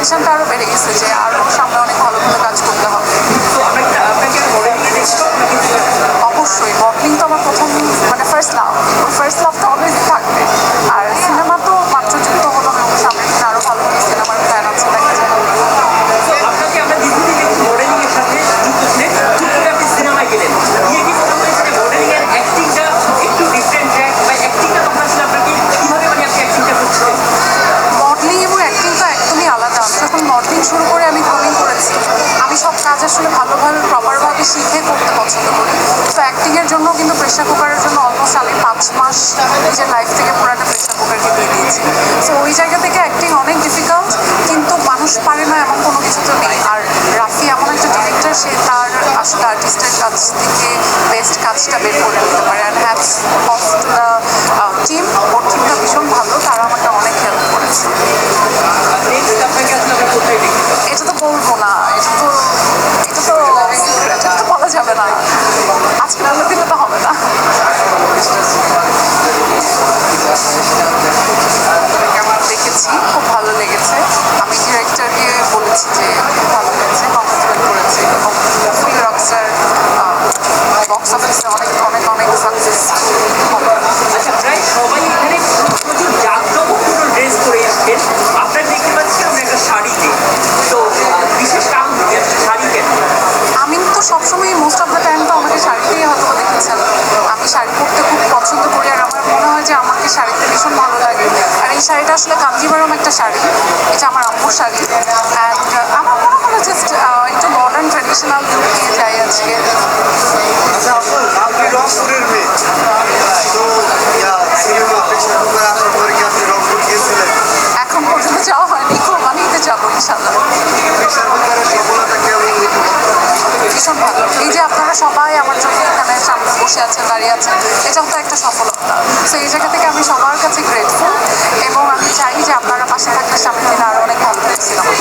অ্যাম্বিশনটা আরও বেড়ে গেছে যে আরও সামনে অনেক ভালো ভালো কাজ করতে হবে। অবশ্যই মডেলিং তো আমার প্রথম মানে ফার্স্ট লাভ, ফার্স্ট লাভ তো অলওয়েজ থাকবে। আর সিনেমা তো মাত্র যুক্ত হলাম এবং সামনে দিন আরও ভালো ভালো সিনেমার প্ল্যান আছে, দেখা যায়। আপনাকে আমরা দীর্ঘদিন একটু মডেলিং এর সাথে যুক্ত ছিলেন, হুট করে আপনি সিনেমায় গেলেন, গিয়ে কি মনে হয়েছে যে মডেলিং এর অ্যাক্টিংটা একটু ডিফারেন্ট ট্র্যাক বা অ্যাক্টিংটা তখন আসলে আপনাকে কিভাবে মানে আপনি অ্যাক্টিংটা করছিলেন? মডেলিং এবং অ্যাক্টিং তো একদমই আলাদা। আমি যখন মডেলিং শুরু করে আমি গ্রোমিং করেছি, আমি সব কাজ আসলে ভালোভাবে প্রপারভাবে শিখে করতে পছন্দ করি। তো অ্যাক্টিংয়ের জন্য কিন্তু প্রেশার কুকারের জন্য অলমোস্ট আমি 5 মাস নিজের লাইফ থেকে পুরাটা প্রেশার কুকারকে দিয়ে দিয়েছি। সো ওই জায়গা থেকে অ্যাক্টিং অনেক ডিফিকাল্ট, কিন্তু মানুষ পারে না এমন কোনো কিছু তো নেই। আর রাফি এমন একটা ডিরেক্টর, সে তার আসলে আর্টিস্টের কাছ থেকে বেস্ট কাজটা বের করে নিতে পারে। And hats off to the team. ওর টিমটা ভীষণ ভালো, তারা আমাকে অনেক হেল্প করেছে। নেক্সট আপনাকে আসলে আমরা কোথায় দেখতে পাবো? এটা তো বলবো না, এটা তো বলা যাবে না, আজকে বলে দিলে তো হবে না। দেখেছি, খুব ভালো লেগেছে। আমি ডিরেক্টরকে বলেছি যে খুব ভালো লেগেছে, কংগ্রেচুলেট করেছি এবং ফুল রকস্টার বক্স অফিসে অনেক অনেক অনেক সাকসেস হবে। আচ্ছা, প্রায় সবাই এখানে প্রচুর জাঁকজমকপূর্ণ ড্রেস পরে এসছেন, আপনার দেখতে পাচ্ছি আমরা একটা শাড়িতে, তো বিশেষ কারণ কি আসলে শাড়ি কেন? আমি তো সবসময় মোস্ট অফ দ্য টাইম তো আমাকে শাড়িতেই হয়তো দেখেছেন। আমি শাড়ি পরতে খুব পছন্দ করি, আর আমার মনে হয় যে আমাকে শাড়িতে ভীষণ ভালো লাগে। আর এই শাড়িটা আসলে কাঞ্জিভারম একটা শাড়ি, এটা আমার আম্মুর শাড়ি। অ্যান্ড আমার মনে হলো জাস্ট একটু মডার্ন ট্রেডিশনাল লুক নিয়ে যাই আজকে। আচ্ছা আপু, আপনি রংপুরের মেয়ে, তো সিনেমা প্রেক্ষাগৃহে আসার পরে কি আপনি রংপুর গিয়েছিলেন? এখন পর্যন্ত যাওয়া হয়নি, কোরবানিতে যাবো ইনশাল্লাহ। প্রেক্ষাগৃহের সফলতা কেমন হইতে পারে? ভীষণ ভালো। এই যে আপনারা সবাই আমার জন্য এখানে সামনে বসে আছেন, দাঁড়িয়ে আছেন, এটাও তো একটা সফলতা। সো এই জায়গা থেকে আমি সবার কাছে গ্রেটফুল এবং আমি চাই যে আপনারা পাশে থাকলে সামনের দিনে আরও অনেক ভালো সিনেমা।